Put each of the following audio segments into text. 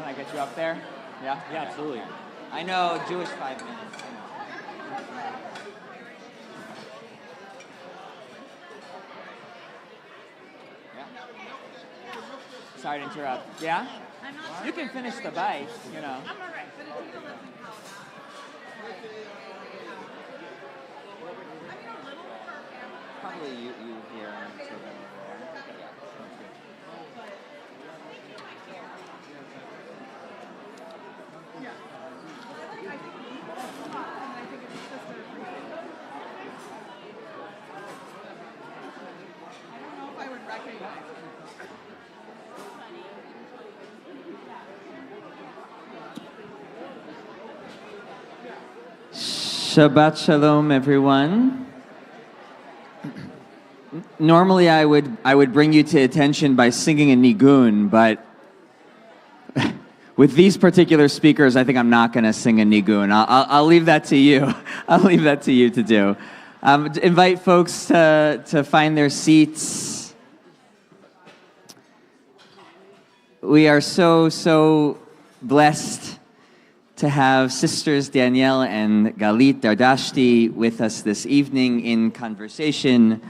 Can I get you up there? Yeah? Yeah, absolutely. I know, Jewish 5 minutes. Yeah? Sorry to interrupt. Yeah? You can finish the bite, you know. I'm all right, but it's either left me Probably you here and two of them over there. I don't know if I would recognize it. Shabbat Shalom, everyone. Normally I would bring you to attention by singing a nigun, but with these particular speakers, I think I'm not going to sing a nigun. I'll leave that to you. I'll leave that to you to do. Invite folks to find their seats. We are so blessed to have Sisters Danielle and Galit Dardashti with us this evening in conversation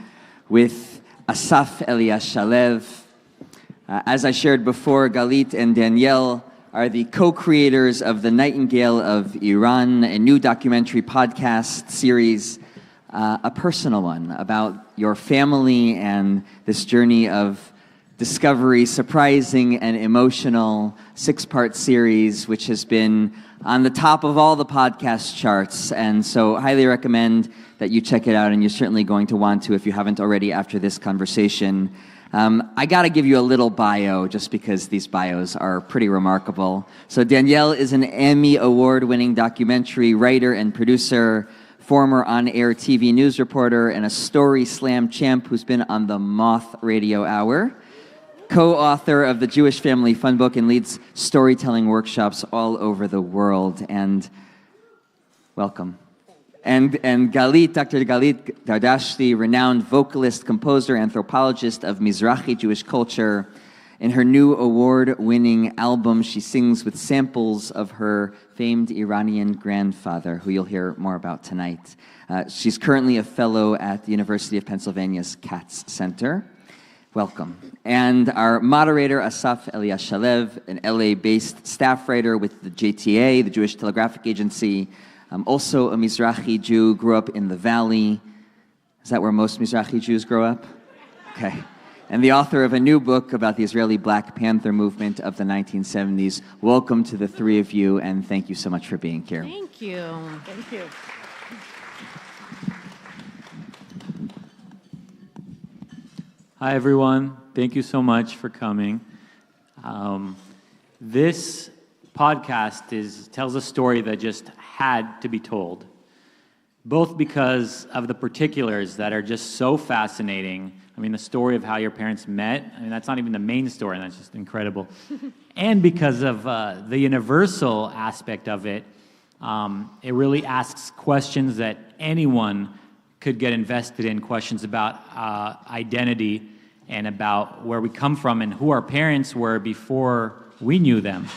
with Asaf Eliashalev. As I shared before, Galit and Danielle are the co-creators of the Nightingale of Iran, a new documentary podcast series, a personal one about your family and this journey of discovery, surprising and emotional 6-part series, which has been on the top of all the podcast charts. And so highly recommend that you check it out, and you're certainly going to want to if you haven't already after this conversation. I got to give you a little bio just because these bios are pretty remarkable. So Danielle is an Emmy Award-winning documentary writer and producer, former on-air TV news reporter, and a Story Slam champ who's been on the Moth Radio Hour. Co-author of the Jewish Family Fun Book and leads storytelling workshops all over the world. And welcome. And Galit, Dr. Galit Dardashti, renowned vocalist, composer, anthropologist of Mizrahi Jewish culture. In her new award-winning album, she sings with samples of her famed Iranian grandfather, who you'll hear more about tonight. She's currently a fellow at the University of Pennsylvania's Katz Center. Welcome. And our moderator, Asaf Eliashalev, an LA-based staff writer with the JTA, the Jewish Telegraphic Agency, also a Mizrahi Jew, grew up in the Valley. Is that where most Mizrahi Jews grow up? Okay. And the author of a new book about the Israeli Black Panther movement of the 1970s. Welcome to the three of you, and thank you so much for being here. Thank you. Thank you. Hi, everyone. Thank you so much for coming. This podcast tells a story that just had to be told, both because of the particulars that are just so fascinating. I mean, the story of how your parents met, I mean, that's not even the main story, and that's just incredible. And because of the universal aspect of it, it really asks questions that anyone could get invested in, questions about identity and about where we come from and who our parents were before we knew them.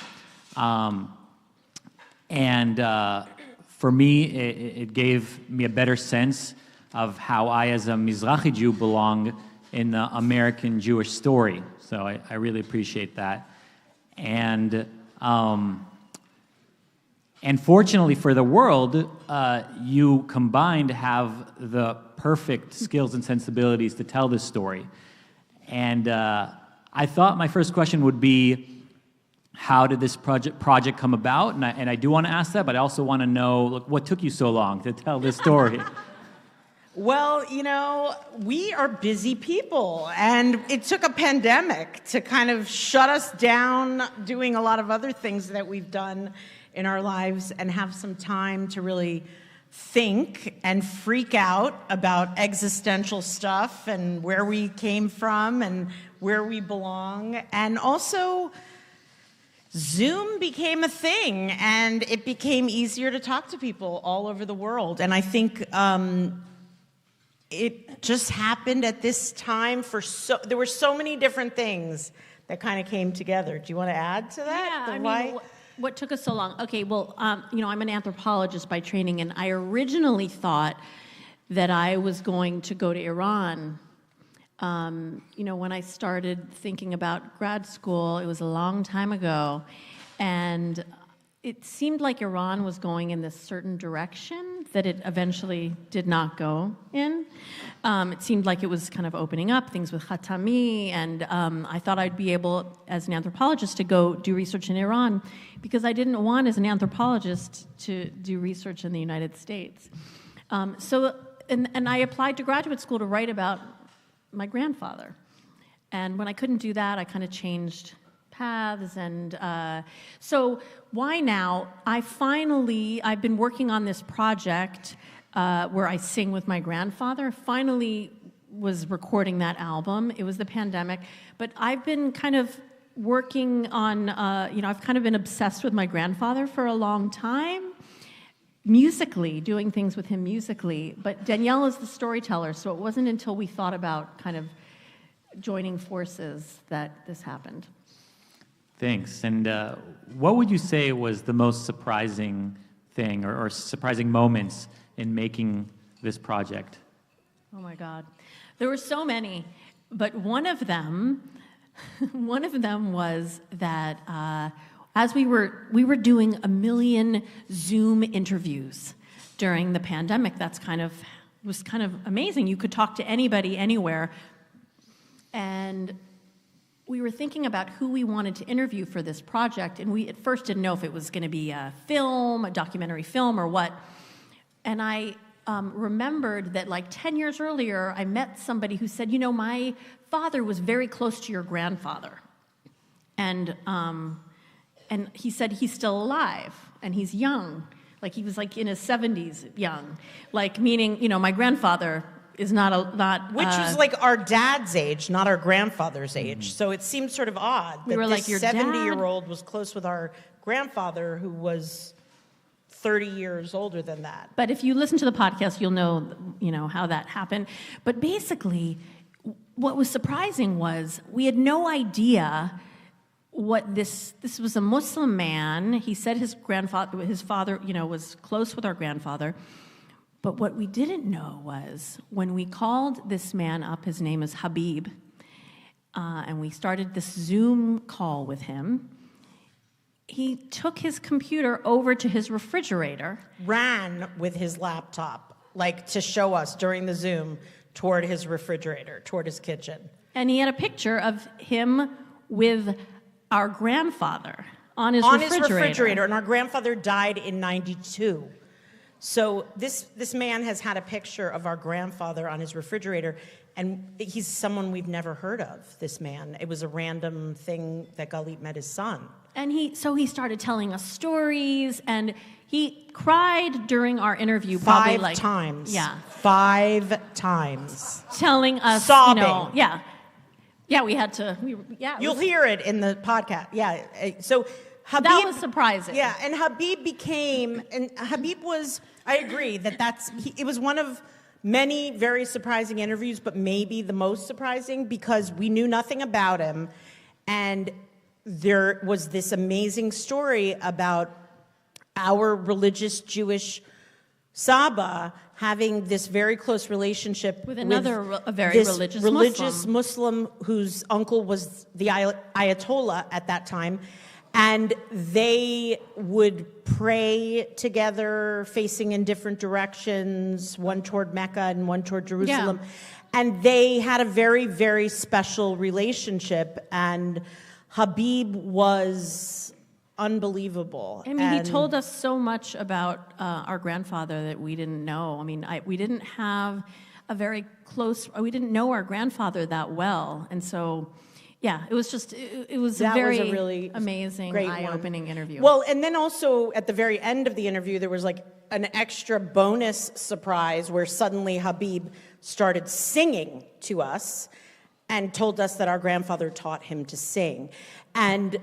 For me, it gave me a better sense of how I, as a Mizrahi Jew, belong in the American Jewish story. So I really appreciate that. And fortunately for the world, you combined have the perfect skills and sensibilities to tell this story. And I thought my first question would be, how did this project come about? And I do want to ask that, but I also want to know, look, what took you so long to tell this story? Well, you know, we are busy people, and it took a pandemic to kind of shut us down doing a lot of other things that we've done in our lives and have some time to really think and freak out about existential stuff and where we came from and where we belong. And also, Zoom became a thing, and it became easier to talk to people all over the world. And I think it just happened at this time there were so many different things that kind of came together. Do you want to add to that? Yeah, I mean, what took us so long? Okay, well, I'm an anthropologist by training, and I originally thought that I was going to go to Iran. When I started thinking about grad school, it was a long time ago, and it seemed like Iran was going in this certain direction that it eventually did not go in. It seemed like it was kind of opening up, things with Khatami, and I thought I'd be able, as an anthropologist, to go do research in Iran, because I didn't want, as an anthropologist, to do research in the United States. And I applied to graduate school to write about my grandfather. And when I couldn't do that, I kind of changed paths. And so why now? I've been working on this project where I sing with my grandfather. Finally was recording that album. It was the pandemic. But I've been kind of working on, I've kind of been obsessed with my grandfather for a long time. Musically, doing things with him musically. But Danielle is the storyteller, so it wasn't until we thought about kind of joining forces that this happened. Thanks. And what would you say was the most surprising thing or surprising moments in making this project? Oh my God. There were so many, but one of them was that as we were doing 1 million Zoom interviews during the pandemic. Was kind of amazing. You could talk to anybody, anywhere. And we were thinking about who we wanted to interview for this project, and we at first didn't know if it was going to be a documentary film, or what. And I remembered that like 10 years earlier, I met somebody who said, my father was very close to your grandfather. And he said he's still alive, and he's young. Like, he was like in his 70s young. Like, meaning, my grandfather is not... Which was like our dad's age, not our grandfather's age. So it seems sort of odd that this 70-year-old was close with our grandfather, who was 30 years older than that. But if you listen to the podcast, you'll know, how that happened. But basically, what was surprising was we had no idea what this was. A Muslim man. He said his father, was close with our grandfather. But what we didn't know was when we called this man up, his name is Habib, and we started this Zoom call with him. He took his computer over to his refrigerator. Ran with his laptop, like to show us during the Zoom, toward his refrigerator, toward his kitchen. And he had a picture of him with our grandfather on his refrigerator. And our grandfather died in 92. So this man has had a picture of our grandfather on his refrigerator, and he's someone we've never heard of, this man. It was a random thing that Galit met his son. And he started telling us stories, and he cried during our interview probably 5 times. Yeah. 5 times. Telling us, sobbing. Yeah. Yeah, we had to. You'll hear it in the podcast. Yeah. So Habib, that was surprising. Yeah, and Habib was. I agree it was one of many very surprising interviews, but maybe the most surprising because we knew nothing about him, and there was this amazing story about our religious Jewish Saba having this very close relationship with a very religious Muslim whose uncle was the Ayatollah at that time, and they would pray together facing in different directions, one toward Mecca and one toward Jerusalem. Yeah. And they had a very, very special relationship, and Habib was unbelievable. I mean, he told us so much about our grandfather that we didn't know. I mean, we didn't have we didn't know our grandfather that well. And so, yeah, it was a really amazing, eye-opening interview. Well, and then also at the very end of the interview, there was like an extra bonus surprise where suddenly Habib started singing to us and told us that our grandfather taught him to sing. And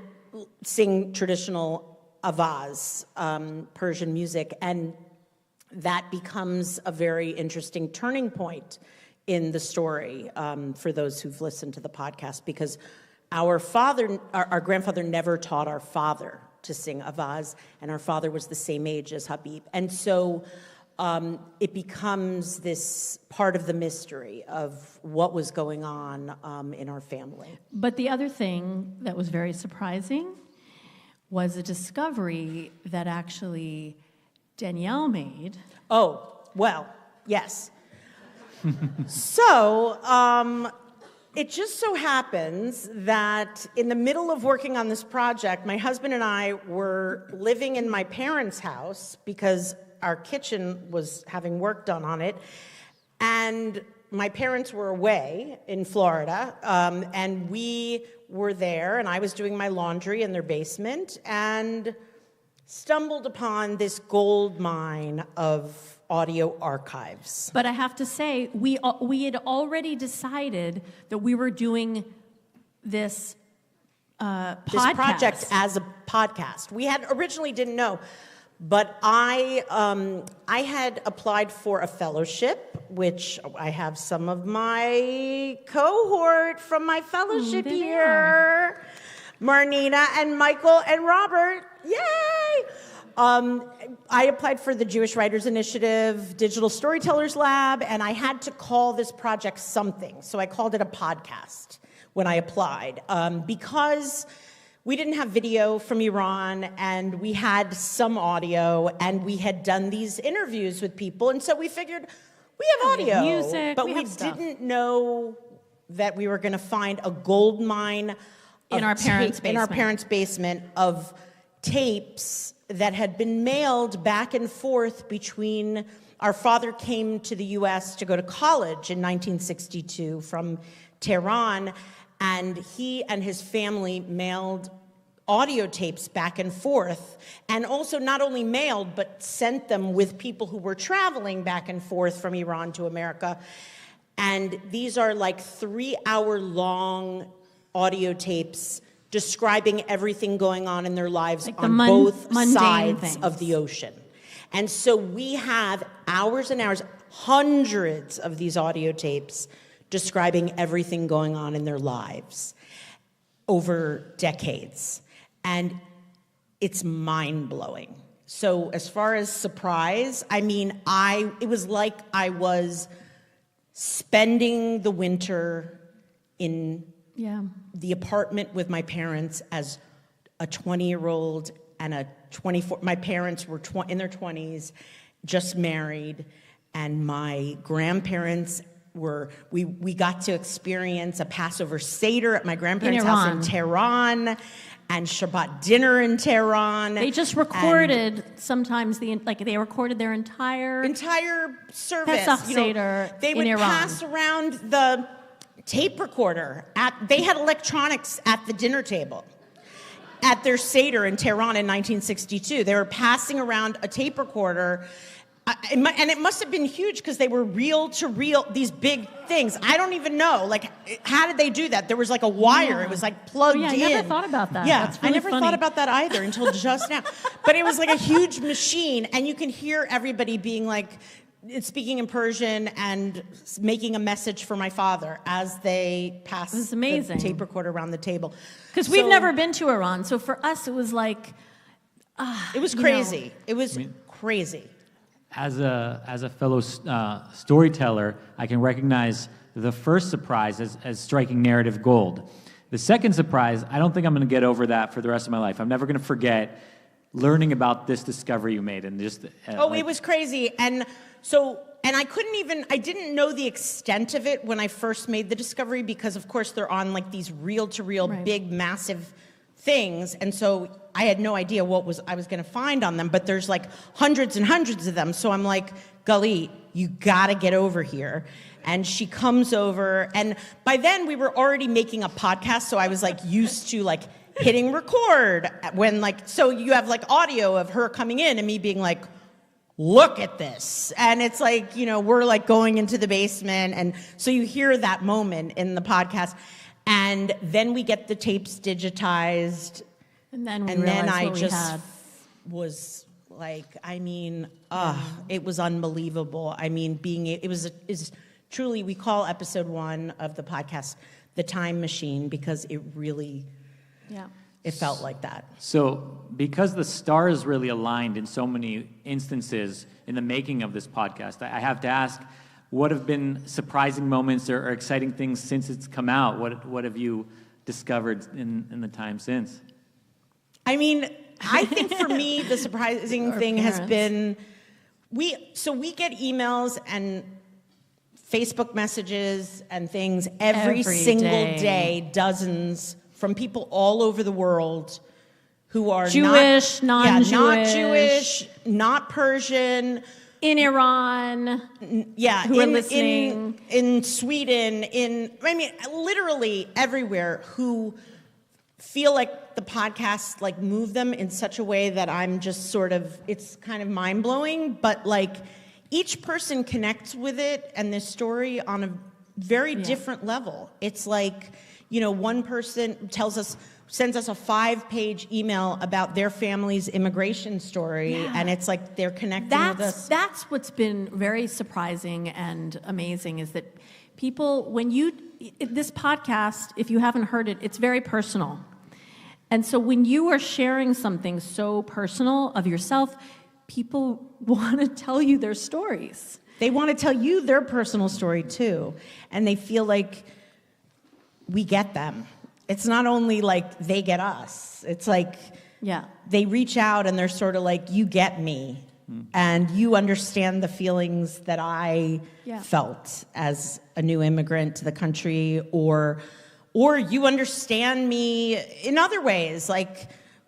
sing traditional avaz, Persian music, and that becomes a very interesting turning point in the story for those who've listened to the podcast, because our grandfather never taught our father to sing Avaz, and our father was the same age as Habib. And so it becomes this part of the mystery of what was going on in our family. But the other thing that was very surprising was a discovery that actually Danielle made. Oh, well, yes. So, it just so happens that in the middle of working on this project, my husband and I were living in my parents' house because our kitchen was having work done on it, and my parents were away in Florida, and we were there, and I was doing my laundry in their basement, and stumbled upon this gold mine of audio archives. But I have to say, we had already decided that we were doing this podcast. This project as a podcast. We had originally didn't know, but I had applied for a fellowship, which I have some of my cohort from my fellowship here. Marnina and Michael and Robert. Yay! I applied for the Jewish Writers Initiative Digital Storytellers Lab, and I had to call this project something. So I called it a podcast when I applied, because we didn't have video from Iran, and we had some audio, and we had done these interviews with people, and so we figured we have audio, music, but we didn't know that we were going to find a gold mine in our parents' basement of tapes that had been mailed back and forth between. Our father came to the U.S. to go to college in 1962 from Tehran, and he and his family mailed audio tapes back and forth, and also not only mailed, but sent them with people who were traveling back and forth from Iran to America. And these are like 3-hour-long audio tapes describing everything going on in their lives like on both sides things of the ocean. And so we have hours and hours, hundreds of these audio tapes describing everything going on in their lives over decades. And it's mind-blowing. So as far as surprise, I mean, it was like I was spending the winter in the apartment with my parents as a 20-year-old and a 24. My parents were in their 20s, just married, and my grandparents were. We got to experience a Passover Seder at my grandparents' house in Tehran, and Shabbat dinner in Tehran. They just recorded sometimes they recorded their entire service. Pesach Seder they would in Iran. pass around the tape recorder. They had electronics at the dinner table at their Seder in Tehran in 1962. They were passing around a tape recorder, and it must have been huge because they were reel-to-reel, these big things. I don't even know. Like, how did they do that? There was like a wire. It was like plugged in. I never thought about that. Yeah, that's really I never thought about that either until just now. But it was like a huge machine, and you can hear everybody being like, speaking in Persian and making a message for my father as they pass the tape recorder around the table. Because we've never been to Iran, so for us it was like, it was crazy. It was crazy. As a fellow storyteller, I can recognize the first surprise as striking narrative gold. The second surprise, I don't think I'm going to get over that for the rest of my life. I'm never going to forget learning about this discovery you made and just. It was crazy, and I didn't know the extent of it when I first made the discovery because, of course, they're on like these reel-to-reel, big, massive things, and so I had no idea what I was going to find on them. But there's like hundreds and hundreds of them, so I'm like, Galit, you got to get over here. And she comes over, and by then we were already making a podcast, so I was like used to like hitting record when so you have like audio of her coming in and me being like, look at this. And it's like, we're like going into the basement. And so you hear that moment in the podcast. And then we get the tapes digitized. And then I just was like, it was unbelievable. I mean, it was truly, we call episode 1 of the podcast the time machine, because it really, Yeah. it felt like that. So, because the stars really aligned in so many instances in the making of this podcast, I have to ask, what have been surprising moments or exciting things since it's come out? What have you discovered in the time since? I mean, I think for me, the surprising thing has been, we get emails and Facebook messages and things every single day, dozens, from people all over the world who are Jewish, non-Jewish. not Jewish, not Persian, In Iran, who are listening. in Sweden, literally everywhere, who feel like the podcast like moved them in such a way that I'm just sort of, it's kind of mind-blowing, but like each person connects with it and this story on a very different level. It's like, one person sends us a 5-page email about their family's immigration story, and it's like they're connecting with us. That's what's been very surprising and amazing, is that people, this podcast, if you haven't heard it, it's very personal. And so when you are sharing something so personal of yourself, people want to tell you their stories. They want to tell you their personal story too, and they feel like we get them. It's not only like they get us. It's like they reach out and they're sort of like, you get me. And you understand the feelings that I felt as a new immigrant to the country, or you understand me in other ways, like,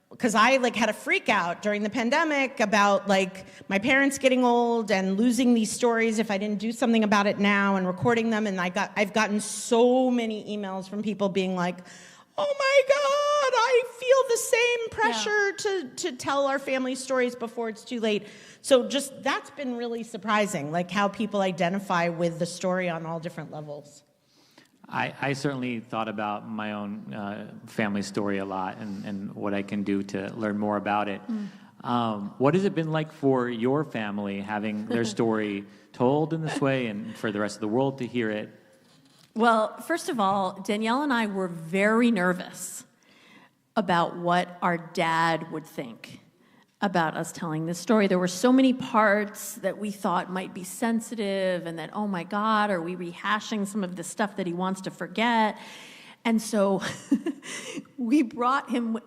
because I had a freak out during the pandemic about my parents getting old and losing these stories if I didn't do something about it now, and recording them, and I've gotten so many emails from people being like, oh my God, I feel the same pressure to tell our family stories before it's too late. So just that's been really surprising, like how people identify with the story on all different levels. I certainly thought about my own family story a lot and what I can do to learn more about it. What has it been like for your family, having their story told in this way, and for the rest of the world to hear it? Well, first of all, Danielle and I were very nervous about what our dad would think about us telling this story. There were so many parts that we thought might be sensitive, and that, oh my God, are we rehashing some of the stuff that he wants to forget? And so we brought him,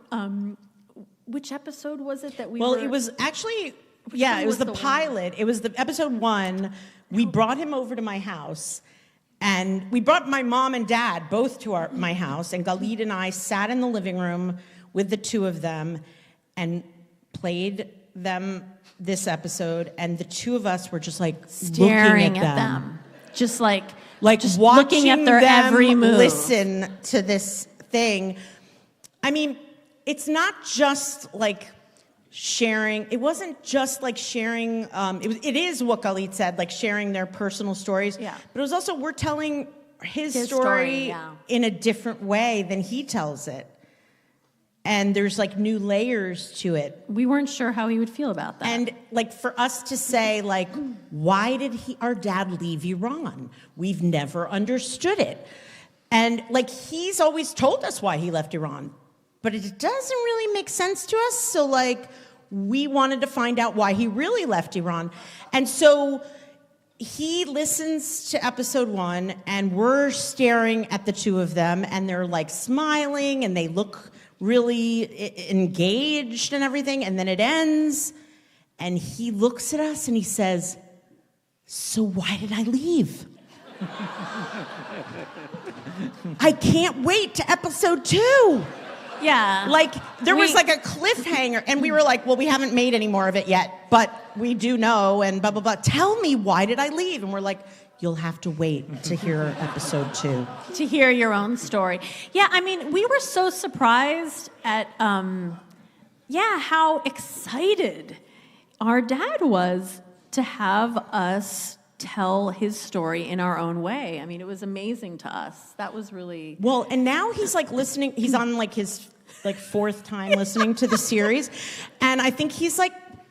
which episode was it that we Well, it was actually, it was the pilot. It was the episode 1. We brought him over to my house, and we brought my mom and dad both to my house, and Galit and I sat in the living room with the two of them and played them this episode, and the two of us were just staring looking at them. Just just watching looking at their them every move. Listen to this thing. I mean, it's not just sharing. It wasn't just sharing. It is what Galit said, sharing their personal stories. Yeah. But it was also, we're telling his story in a different way than he tells it. And there's new layers to it. We weren't sure how he would feel about that. And for us to say why did our dad leave Iran? We've never understood it. And he's always told us why he left Iran, but it doesn't really make sense to us. So we wanted to find out why he really left Iran. And so he listens to episode 1, and we're staring at the two of them, and they're smiling, and they look really engaged and everything, and then it ends, and he looks at us and he says, so why did I leave? I can't wait to episode 2. Yeah. There was a cliffhanger, and we were well, we haven't made any more of it yet, but we do know, and blah, blah, blah. Tell me, why did I leave? And we're you'll have to wait to hear episode 2. To hear your own story. Yeah, I mean, we were so surprised at, how excited our dad was to have us tell his story in our own way. I mean, it was amazing to us. That was really... Well, and now he's listening, he's on his 4th time listening to the series, and I think he's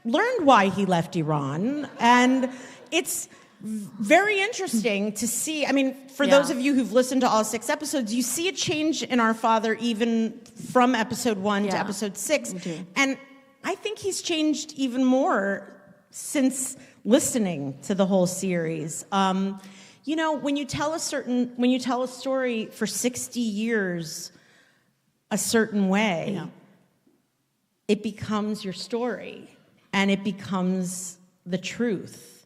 learned why he left Iran, and it's... very interesting to see. I mean, for those of you who've listened to all 6 episodes, you see a change in our father even from episode 1 to episode 6. And I think he's changed even more since listening to the whole series. You know, when you tell a story for 60 years a certain way, it becomes your story and it becomes the truth.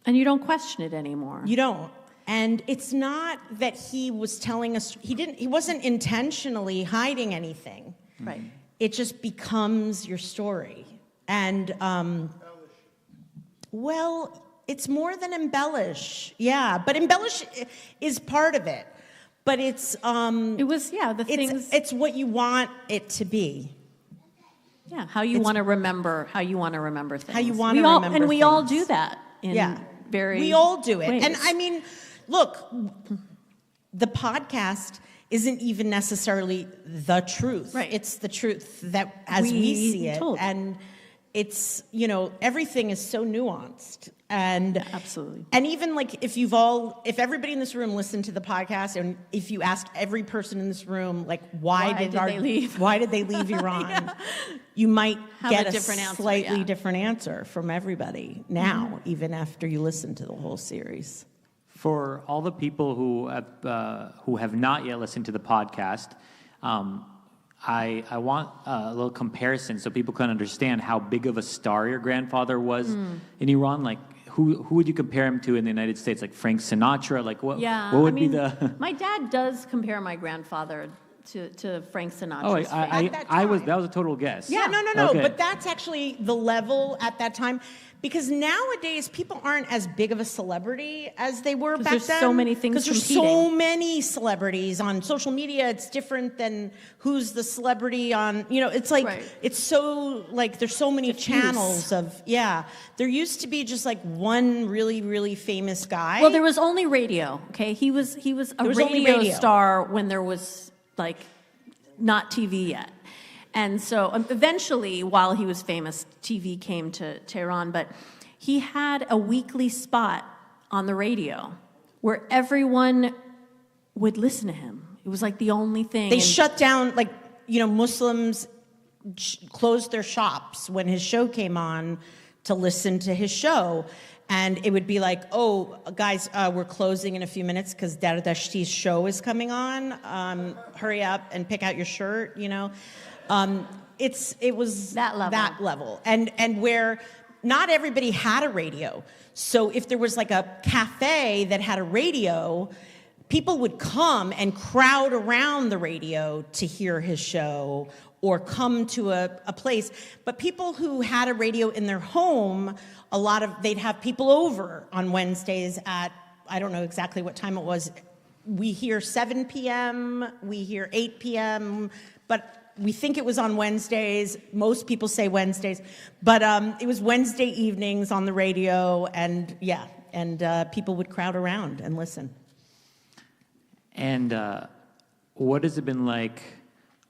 And you don't question it anymore. You don't. And it's not that he was telling us, he wasn't intentionally hiding anything. Right. It just becomes your story. And, well, it's more than embellish. Yeah, but embellish is part of it. But it's, it's what you want it to be. Yeah, how you want to remember things. How you want to remember And we all things. do that in we all do it. ways. And I mean, look, the podcast isn't even necessarily the truth. Right. It's the truth that as we see it. told. And it's, you know, everything is so nuanced. And absolutely. And even like if everybody in this room listened to the podcast, and if you asked every person in this room, like, why did they leave Iran? You might get a different slightly different answer from everybody now, even after you listen to the whole series. For all the people who have not yet listened to the podcast, I want a little comparison so people can understand how big of a star your grandfather was in Iran. Like, who would you compare him to in the United States? Like Frank Sinatra? Like what would be the... My dad does compare my grandfather to Frank Sinatra. Oh, that was a total guess. Yeah, no. Okay. But that's actually the level at that time. Because nowadays, people aren't as big of a celebrity as they were back then. Because there's so many things Because there's so many celebrities on social media. It's different than who's the celebrity on, you know, it's like, it's so, like, there's so many channels of, There used to be just, like, one really, really famous guy. Well, there was only radio, okay? He was a radio star when there was, like, not TV yet. And so eventually, while he was famous, TV came to Tehran, but he had a weekly spot on the radio where everyone would listen to him. It was like the only thing. They shut down, like, you know, Muslims closed their shops when his show came on to listen to his show. And it would be like, oh, guys, we're closing in a few minutes because Dardashti's show is coming on. Hurry up and pick out your shirt, you know. It was that level. And where not everybody had a radio. So if there was like a cafe that had a radio, people would come and crowd around the radio to hear his show or come to a place. But people who had a radio in their home, they'd have people over on Wednesdays at, I don't know exactly what time it was. We hear 7 p.m., we hear 8 p.m., but we think it was on Wednesdays. Most people say Wednesdays. But it was Wednesday evenings on the radio, and people would crowd around and listen. And what has it been like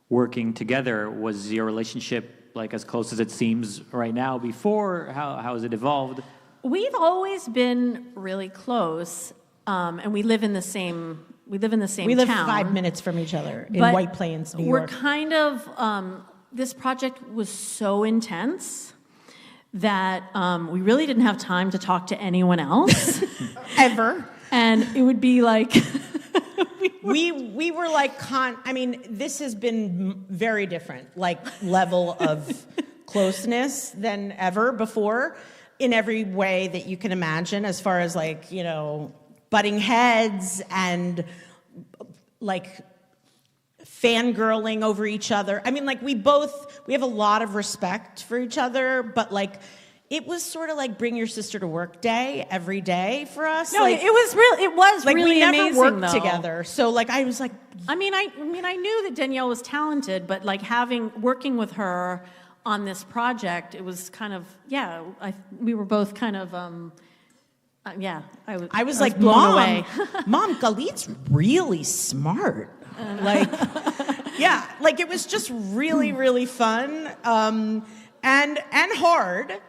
working together? Was your relationship like as close as it seems right now before? How has it evolved? We've always been really close, and we live in the same town. We live 5 minutes from each other in White Plains, New York. We're kind of, this project was so intense that we really didn't have time to talk to anyone else. Ever. And it would be like... we were like, this has been very different, like level of closeness than ever before in every way that you can imagine, as far as like, you know, butting heads and like fangirling over each other. I mean, like we have a lot of respect for each other, but like it was sort of like bring your sister to work day every day for us. No, like, it was like really we never amazing, worked though. together. So like I was like, I mean, I knew that Danielle was talented, but like working with her on this project, it was kind of we were both kind of I was like, blown Mom, away. Mom, Galit's really smart. Like, yeah, like it was just really, really fun and hard.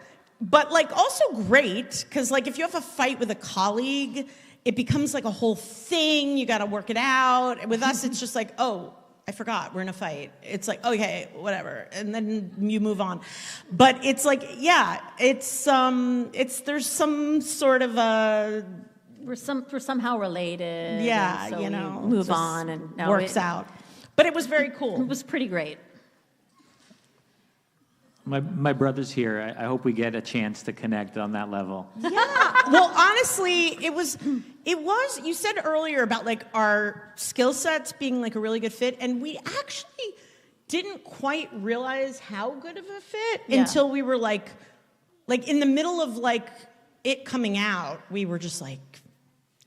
but like also great, because like if you have a fight with a colleague, it becomes like a whole thing. You got to work it out. And with us, it's just like, oh, I forgot we're in a fight. It's like, okay, whatever, and then you move on. But it's like, yeah, it's there's some sort of a We're somehow related. yeah, and so you know, we move just on and no, works out. But it was very cool. It was pretty great. My brother's here. I hope we get a chance to connect on that level. Yeah. Well, honestly, it was, you said earlier about like our skill sets being like a really good fit, and we actually didn't quite realize how good of a fit until we were like in the middle of like it coming out, we were just like,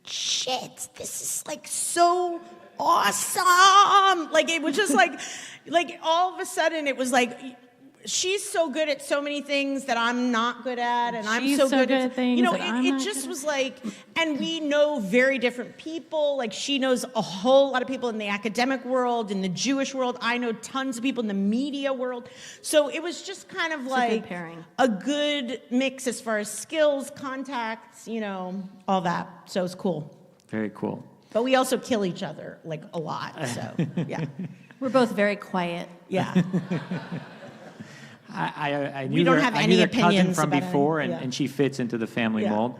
shit, this is like so awesome. Like it was just like all of a sudden it was like, she's so good at so many things that I'm not good at, and I'm so good at things. You know, that it just was like, and we know very different people. Like she knows a whole lot of people in the academic world, in the Jewish world. I know tons of people in the media world. So it was just kind of like a good mix as far as skills, contacts, you know, all that. So it was cool. Very cool. But we also kill each other like a lot. So yeah, We're both very quiet. yeah. I knew We don't her, have I any knew her cousin opinions from about before, it. Yeah. and she fits into the family Yeah.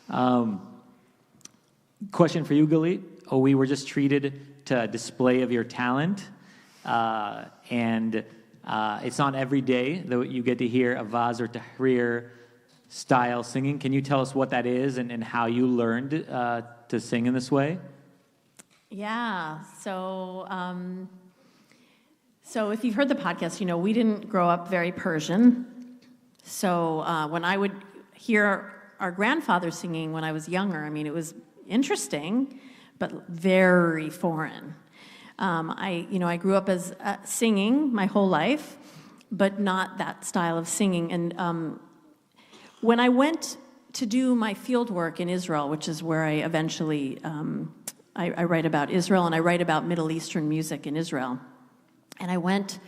mold. Question for you, Galit. Oh, we were just treated to a display of your talent, and it's not every day that you get to hear Avaz or Tahrir style singing. Can you tell us what that is and how you learned to sing in this way? Yeah. So if you've heard the podcast, you know, we didn't grow up very Persian. So when I would hear our grandfather singing when I was younger, I mean, it was interesting, but very foreign. I grew up as singing my whole life, but not that style of singing. And when I went to do my field work in Israel, which is where I eventually, I write about Israel, and I write about Middle Eastern music in Israel. And I went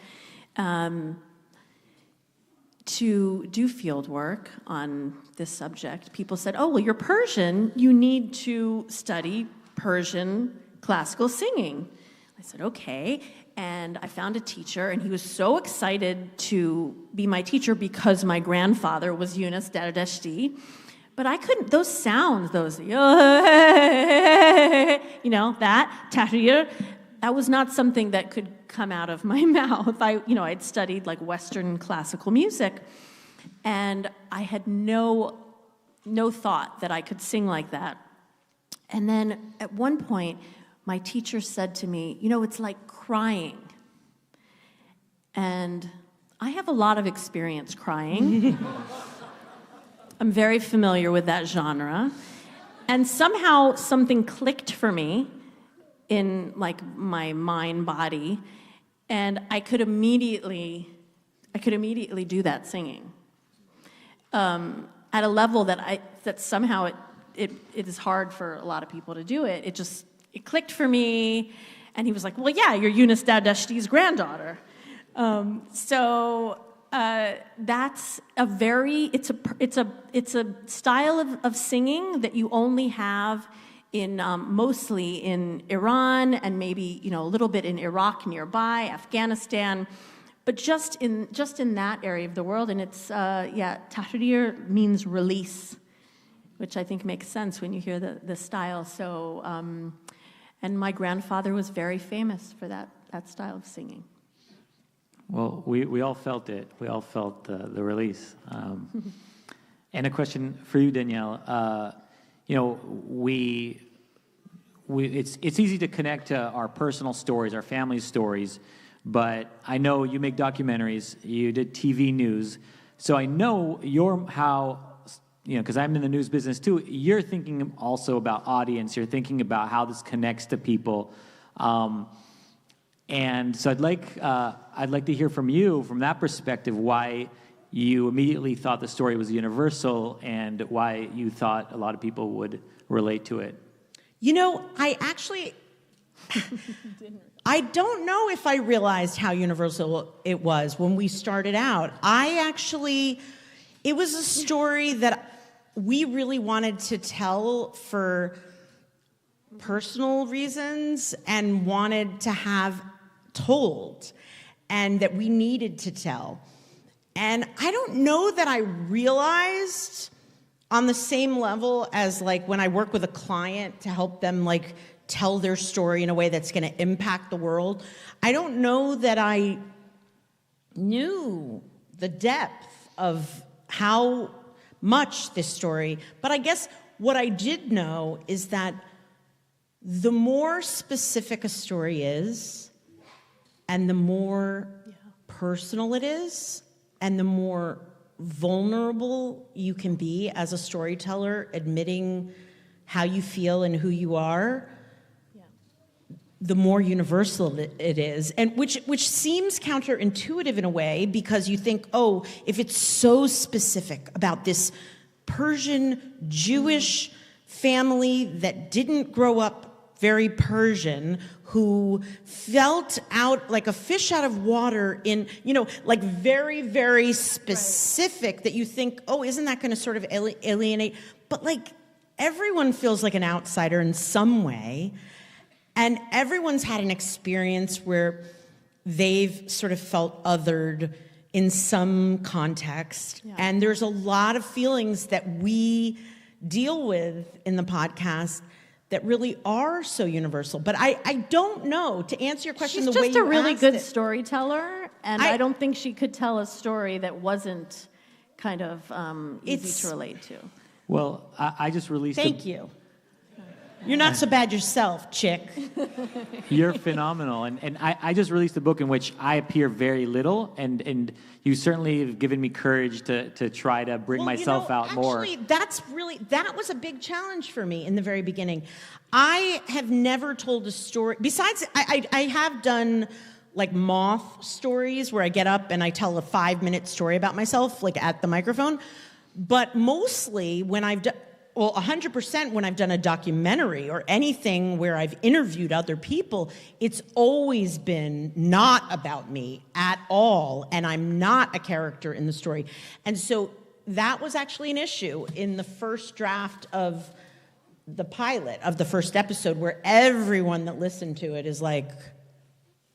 to do field work on this subject. People said, oh, well, you're Persian. You need to study Persian classical singing. I said, okay. And I found a teacher, and he was so excited to be my teacher because my grandfather was Yunus Dardashti. But I couldn't, those sounds, those, you know, that, tahrir, that was not something that could come out of my mouth. I'd studied like Western classical music, and I had no thought that I could sing like that. And then at one point, my teacher said to me, you know, it's like crying. And I have a lot of experience crying. I'm very familiar with that genre. And somehow something clicked for me in like my mind body, and I could immediately do that singing at a level that somehow it is hard for a lot of people to do it. It clicked for me, and he was like, well, yeah, you're Yunus Dardashti's granddaughter. That's it's a style of singing that you only have in mostly in Iran, and maybe a little bit in Iraq nearby, Afghanistan, but just in that area of the world. And it's tahrir means release, which I think makes sense when you hear the style. So and my grandfather was very famous for that style of singing. Well, we all felt it. We all felt the release. And a question for you, Danielle. It's easy to connect to our personal stories, our family's stories, but I know you make documentaries, you did TV news, so I know because I'm in the news business too, you're thinking also about audience, you're thinking about how this connects to people. And so I'd like to hear from you, from that perspective, why you immediately thought the story was universal and why you thought a lot of people would relate to it. I don't know if I realized how universal it was when we started out. It was a story that we really wanted to tell for personal reasons and wanted to have told, and that we needed to tell. And I don't know that I realized on the same level as like when I work with a client to help them like tell their story in a way that's going to impact the world. I don't know that I knew the depth of how much this story, but I guess what I did know is that the more specific a story is, and the more personal it is, and the more vulnerable you can be as a storyteller, admitting how you feel and who you are, the more universal it is, and which seems counterintuitive in a way, because you think, oh, if it's so specific about this Persian Jewish family that didn't grow up very Persian, who felt out like a fish out of water in, like very, very specific, that you think, oh, isn't that going to sort of alienate? But like everyone feels like an outsider in some way. And everyone's had an experience where they've sort of felt othered in some context. Yeah. And there's a lot of feelings that we deal with in the podcast that really are so universal. But I don't know, to answer your question the way you asked it. She's just a really good storyteller, and I don't think she could tell a story that wasn't kind of easy to relate to. Well, I just released Thank you. You're not so bad yourself, chick. You're phenomenal. And I just released a book in which I appear very little, and you certainly have given me courage to try to bring myself out more. Actually, that was a big challenge for me in the very beginning. I have never told a story, besides, I have done like moth stories where I get up and I tell a 5-minute story about myself, like at the microphone. But mostly when I've done, 100% when I've done a documentary or anything where I've interviewed other people, it's always been not about me at all, and I'm not a character in the story. And so that was actually an issue in the first draft of the pilot, of the first episode, where everyone that listened to it is like,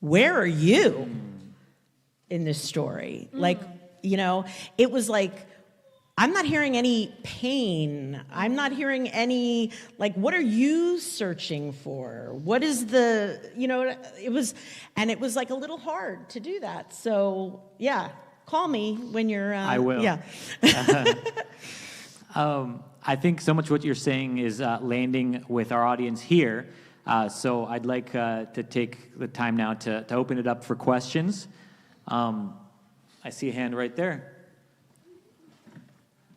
where are you in this story? Like, it was like, I'm not hearing any pain. I'm not hearing any, like, what are you searching for? What is the, it was like a little hard to do that. So, yeah, call me when you're, I will. Yeah. I think so much what you're saying is landing with our audience here. So I'd like to take the time now to open it up for questions. I see a hand right there.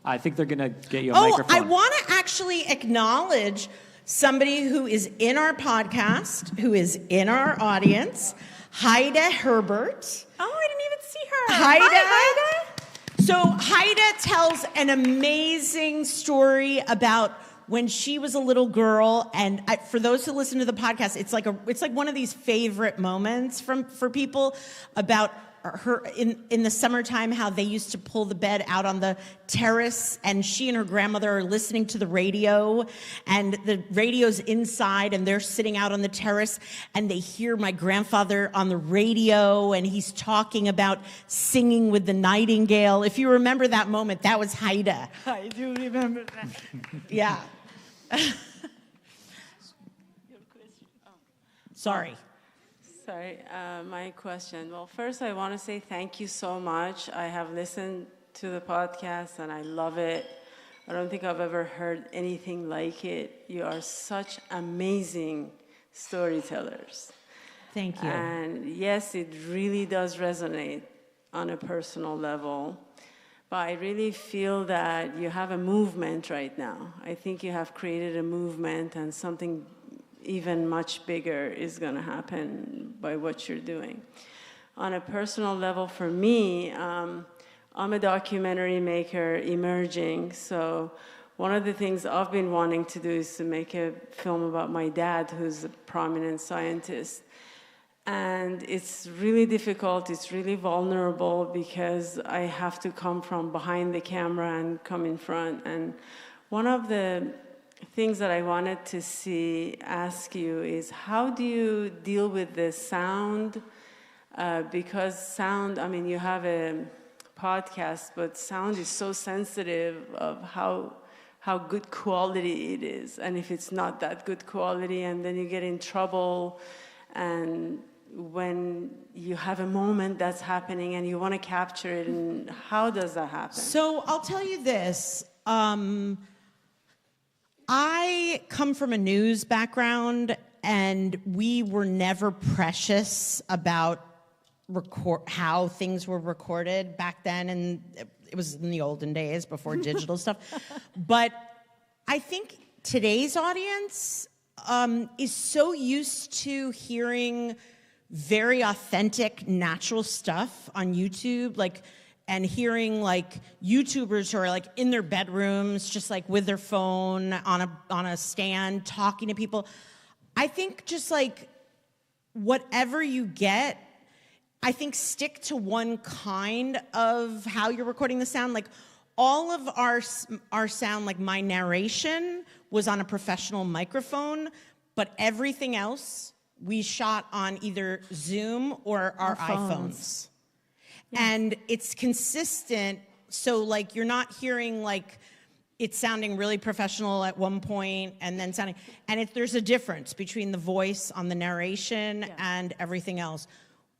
I think they're going to get you a microphone. I want to actually acknowledge somebody who is in our podcast, who is in our audience, Haida Herbert. Oh, I didn't even see her. Hi, Haida. So Haida tells an amazing story about when she was a little girl, and for those who listen to the podcast, it's like one of these favorite moments for people about her in the summertime, how they used to pull the bed out on the terrace, and she and her grandmother are listening to the radio, and the radio's inside, and they're sitting out on the terrace, and they hear my grandfather on the radio, and he's talking about singing with the Nightingale. If you remember that moment, that was Haida. I do remember that. Yeah. Sorry. Sorry, my question. Well, first I want to say thank you so much. I have listened to the podcast and I love it. I don't think I've ever heard anything like it. You are such amazing storytellers. Thank you. And yes, it really does resonate on a personal level. But I really feel that you have a movement right now. I think you have created a movement, and something even much bigger is going to happen by what you're doing. On a personal level, for me, I'm a documentary maker emerging, so one of the things I've been wanting to do is to make a film about my dad, who's a prominent scientist. And it's really difficult, it's really vulnerable because I have to come from behind the camera and come in front. And one of the things that I wanted to ask you is, how do you deal with the sound? Because sound, I mean, you have a podcast, but sound is so sensitive of how good quality it is. And if it's not that good quality, and then you get in trouble, and when you have a moment that's happening and you want to capture it, and how does that happen? So I'll tell you this. I come from a news background, and we were never precious about how things were recorded back then, and it was in the olden days before digital stuff. But I think today's audience is so used to hearing very authentic, natural stuff on YouTube, and hearing YouTubers who are in their bedrooms, just with their phone on a stand, talking to people. I think just whatever you get, I think stick to one kind of how you're recording the sound. All of our sound, my narration was on a professional microphone, but everything else we shot on either Zoom or our iPhones. Yeah. And it's consistent, so you're not hearing it's sounding really professional at one point and then sounding, and there's a difference between the voice on the narration and everything else.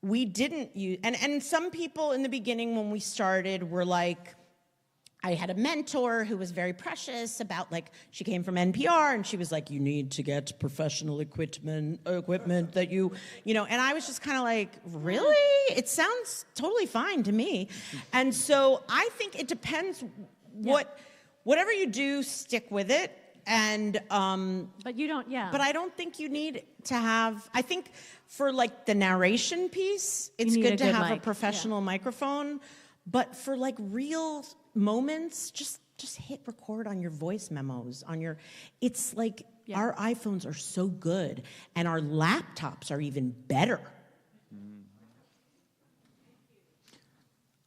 We didn't use, and some people in the beginning when we started were I had a mentor who was very precious about she came from NPR, and she was you need to get professional equipment that you know, and I was just kind of really? It sounds totally fine to me. And so I think it depends whatever you do, stick with it. And but you don't, but I don't think you need to have, I think for the narration piece, it's good to have a professional microphone, but for real moments, just hit record on your voice memos on your, it's our iPhones are so good, and our laptops are even better.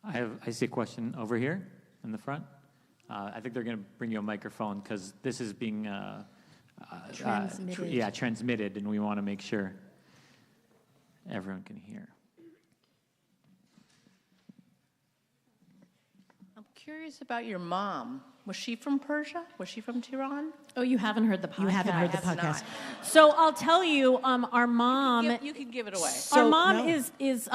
I see a question over here in the front. I think they're going to bring you a microphone because this is being transmitted. Transmitted, and we want to make sure everyone can hear. I'm curious about your mom. Was she from Persia? Was she from Tehran? Oh, you haven't heard the podcast. You haven't heard the podcast. So I'll tell you, our mom. You can give it away. Our mom is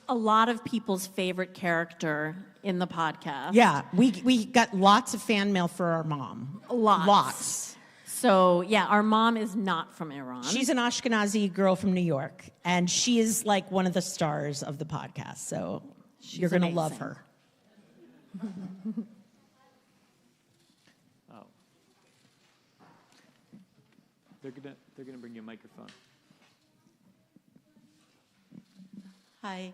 a lot of people's favorite character in the podcast. Yeah, we got lots of fan mail for our mom. Lots. So, our mom is not from Iran. She's an Ashkenazi girl from New York, and she is one of the stars of the podcast, so you're going to love her. Oh. They're gonna bring you a microphone. Hi.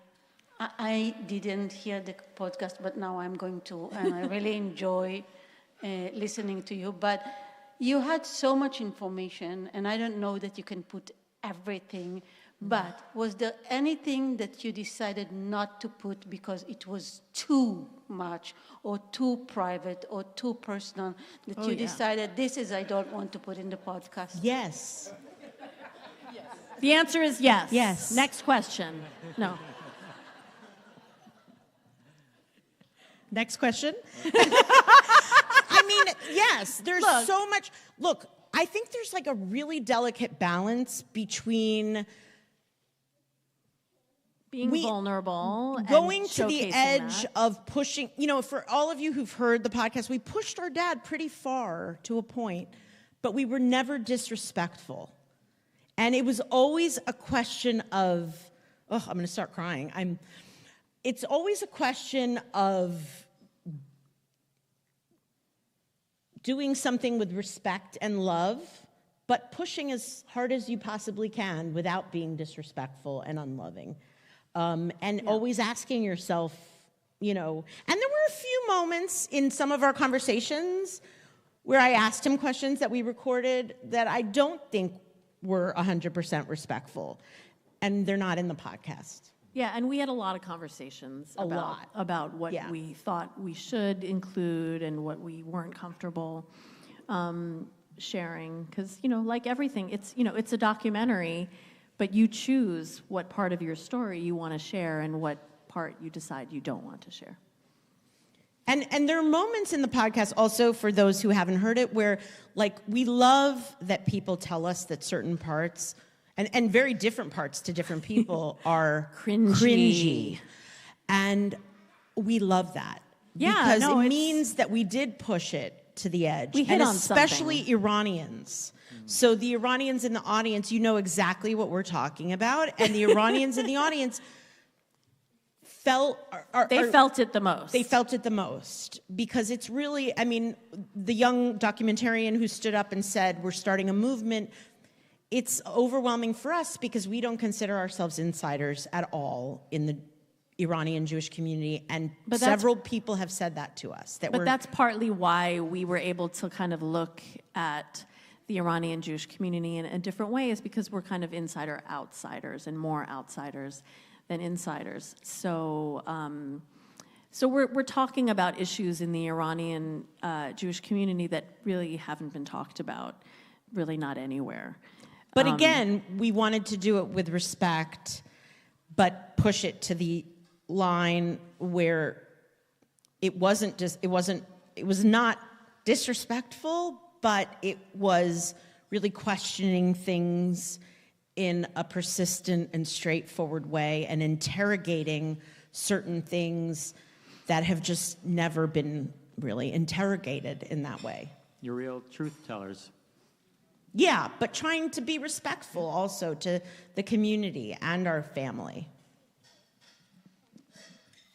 I didn't hear the podcast, but now I'm going to, and I really enjoy listening to you. But you had so much information, and I don't know that you can put everything, but was there anything that you decided not to put because it was too much or too private or too personal that you decided I don't want to put in the podcast? Yes. The answer is yes. Yes. Next question. No. Next question. I mean, yes, there's so much. Look, I think there's a really delicate balance between being vulnerable, going and to the edge of pushing. For all of you who've heard the podcast, we pushed our dad pretty far to a point, but we were never disrespectful. And it was always a question of, I'm going to start crying. It's always a question of doing something with respect and love, but pushing as hard as you possibly can without being disrespectful and unloving. Always asking yourself, and there were a few moments in some of our conversations where I asked him questions that we recorded that I don't think were 100% respectful. and they're not in the podcast. Yeah, and we had a lot of conversations about what we thought we should include and what we weren't comfortable sharing. Because, like everything, it's a documentary, but you choose what part of your story you want to share and what part you decide you don't want to share. And there are moments in the podcast also, for those who haven't heard it, where we love that people tell us that certain parts, and very different parts to different people, are cringy. And we love that. Yeah, because it means that we did push it to the edge. We hit on especially something. Iranians. So the Iranians in the audience, you know exactly what we're talking about. And the Iranians in the audience felt it the most. They felt it the most because it's really, the young documentarian who stood up and said, we're starting a movement, it's overwhelming for us because we don't consider ourselves insiders at all in the Iranian Jewish community, and several people have said that to us. But that's partly why we were able to kind of look at the Iranian Jewish community in a different way, is because we're kind of insider-outsiders and more outsiders than insiders. So we're talking about issues in the Iranian Jewish community that really haven't been talked about, really not anywhere. But again, we wanted to do it with respect, but push it to the line where it was not disrespectful, but it was really questioning things in a persistent and straightforward way and interrogating certain things that have just never been really interrogated in that way. You're real truth tellers. Yeah, but trying to be respectful also to the community and our family.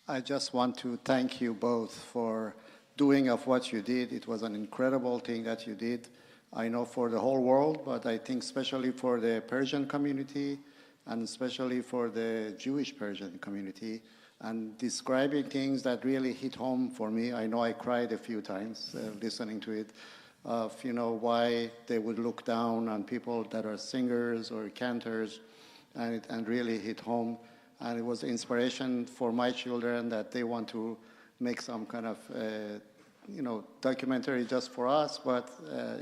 I just want to thank you both for doing of what you did. It was an incredible thing that you did. I know for the whole world, but I think especially for the Persian community and especially for the Jewish Persian community, and describing things that really hit home for me. I know I cried a few times listening to it, of why they would look down on people that are singers or cantors, and really hit home. And it was inspiration for my children that they want to make some kind of documentary just for us, but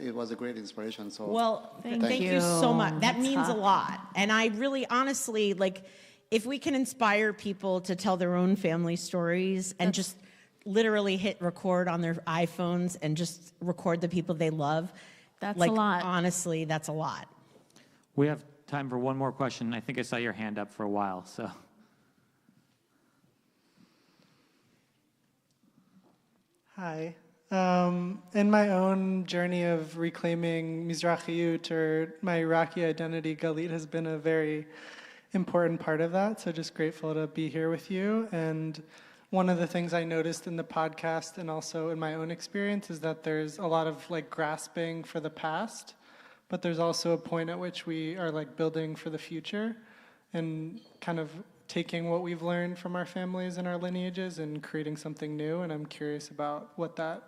it was a great inspiration. So thank you so much. That means a lot. And I really honestly, if we can inspire people to tell their own family stories and just literally hit record on their iPhones and just record the people they love, that's a lot. Honestly, that's a lot. We have time for one more question. I think I saw your hand up for a while, so. Hi. In my own journey of reclaiming Mizrachiyut, or my Iraqi identity, Galit has been a very important part of that. So just grateful to be here with you. And one of the things I noticed in the podcast and also in my own experience is that there's a lot of grasping for the past, but there's also a point at which we are building for the future and kind of taking what we've learned from our families and our lineages and creating something new. And I'm curious about what that,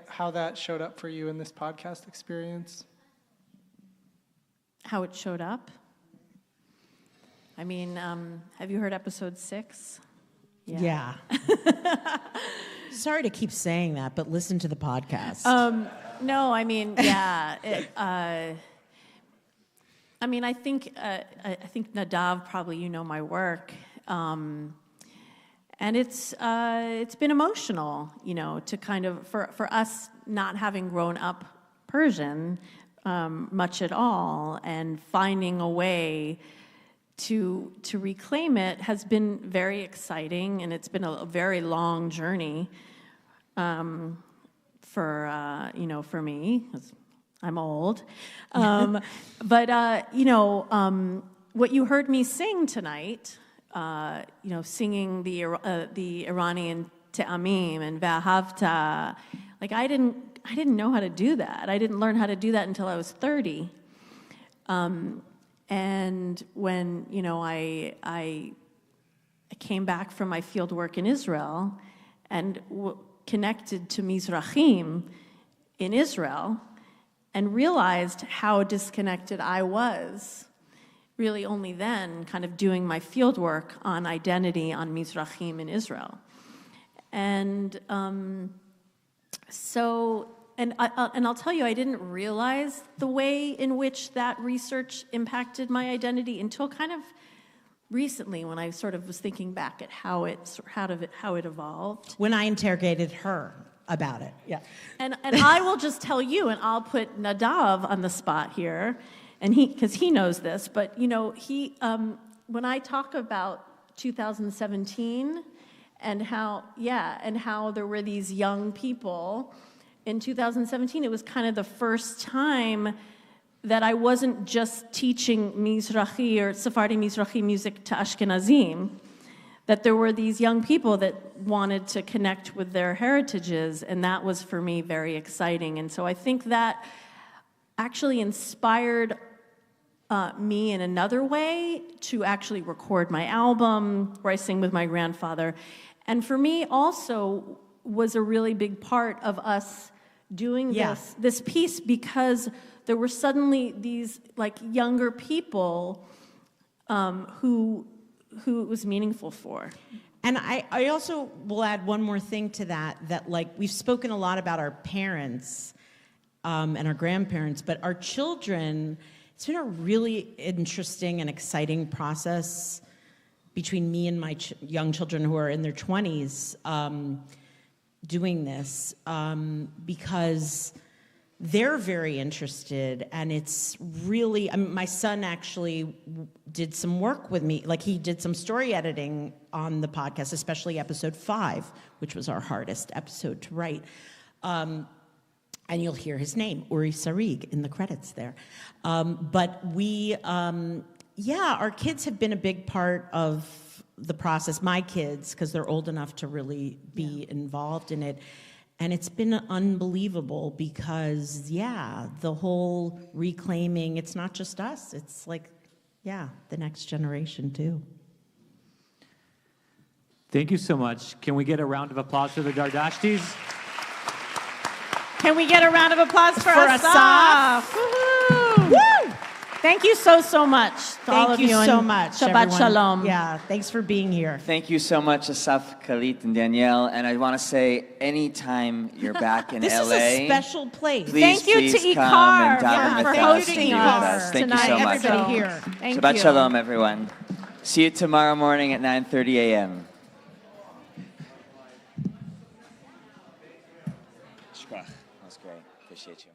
how that showed up for you in this podcast experience. How it showed up? Have you heard episode 6? Yeah. Sorry to keep saying that, but listen to the podcast. No, yeah. I think Nadav, probably you know my work, and it's been emotional, to kind of for us not having grown up Persian much at all, and finding a way to reclaim it has been very exciting, and it's been a very long journey for me. I'm old. But what you heard me sing tonight, singing the Iranian Te'amim and Vahavta, I didn't know how to do that. I didn't learn how to do that until I was 30. And when, I came back from my field work in Israel and connected to Mizrahim in Israel, and realized how disconnected I was really only then kind of doing my field work on identity on Mizrahim in Israel. And and I'll tell you, I didn't realize the way in which that research impacted my identity until kind of recently, when I sort of was thinking back at how it evolved. When I interrogated her about it, yeah. And I will just tell you, and I'll put Nadav on the spot here, and because he knows this, but you know, when I talk about 2017 and how there were these young people. In 2017, it was kind of the first time that I wasn't just teaching Mizrahi or Sephardi Mizrahi music to Ashkenazim, that there were these young people that wanted to connect with their heritages, and that was for me very exciting. And so I think that actually inspired me in another way to actually record my album, where I sing with my grandfather. And for me also was a really big part of us doing this piece, because there were suddenly these like younger people who it was meaningful for. And I also will add one more thing to that like we've spoken a lot about our parents and our grandparents, but our children, it's been a really interesting and exciting process between me and my young children who are in their 20s doing this, because they're very interested, and it's really, I mean, my son actually did some work with me, like he did some story editing on the podcast, especially episode 5, which was our hardest episode to write. And you'll hear his name, Uri Sarig, in the credits there. But our kids have been a big part of the process, my kids, because they're old enough to really be involved in it. And it's been unbelievable because, the whole reclaiming, it's not just us, it's like, the next generation too. Thank you so much. Can we get a round of applause for the Dardashtis? Can we get a round of applause for Asaf? Woo-hoo! Woo! Thank you so much to all of you. Thank you so much, Shabbat everyone. Shalom. Yeah, thanks for being here. Thank you so much, Asaf, Galit, and Danielle. And I want to say, anytime you're back in This LA, is a special place. Thank you to please come IKAR and daven for with hosting us and be with us us. Thank you tonight. so much. Everybody here. Thank Shabbat you. Shalom, everyone. See you tomorrow morning at 9:30 a.m. Shkrach. That was great. Appreciate you.